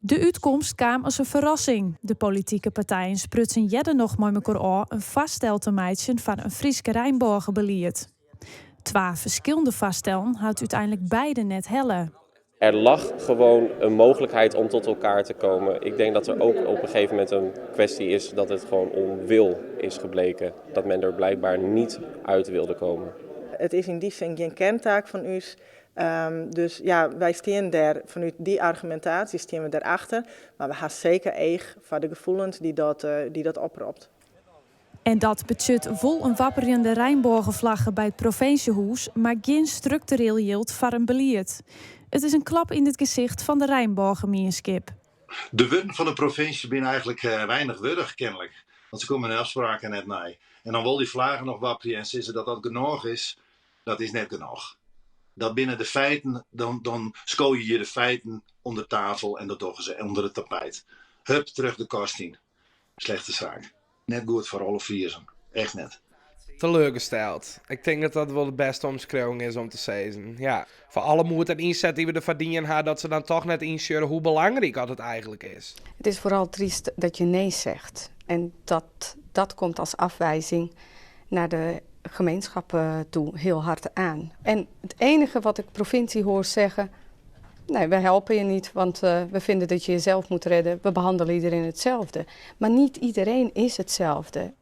De uitkomst kwam als een verrassing. De politieke partijen sprutsen jette nog met elkaar aan een vaststel te maken van een Frieske Rijnborgenbeleid. 2 verschillende vaststellen houdt uiteindelijk beide net helle. Er lag gewoon een mogelijkheid om tot elkaar te komen. Ik denk dat er ook op een gegeven moment een kwestie is dat het gewoon om wil is gebleken. Dat men er blijkbaar niet uit wilde komen. Het is in die zin geen kerntaak van ons. Dus ja, wij staan daar vanuit die argumentatie staan we daarachter. Maar we gaan zeker eeg voor de gevoelens die dat oproept. En dat budget vol een wapperende Rijnborgenvlaggen bij het provinciehuis, maar geen structureel yield voor een beleid. Het is een klap in het gezicht van de Rijnborgengemeenschap. De wetten van de provincie zijn eigenlijk weinig wurdig kennelijk. Want ze komen in afspraken net naar. En dan wil die vlaggen nog wapperen en zeggen dat dat genoeg is. Dat is net genoeg. Dat binnen de feiten, dan schooien je de feiten onder tafel en dat doen ze onder het tapijt. Hup, terug de kast in. Slechte zaak. Net goed voor alle Friezen. Echt net. Teleurgesteld. Ik denk dat dat wel de beste omschrijving is om te zeggen. Ja, voor alle moeite en inzet die we er verdienen hebben, dat ze dan toch net inscheuren hoe belangrijk dat het eigenlijk is. Het is vooral triest dat je nee zegt. En dat komt als afwijzing naar de gemeenschappen toe heel hard aan. En het enige wat ik provincie hoor zeggen, nee, we helpen je niet, want we vinden dat je jezelf moet redden. We behandelen iedereen hetzelfde. Maar niet iedereen is hetzelfde.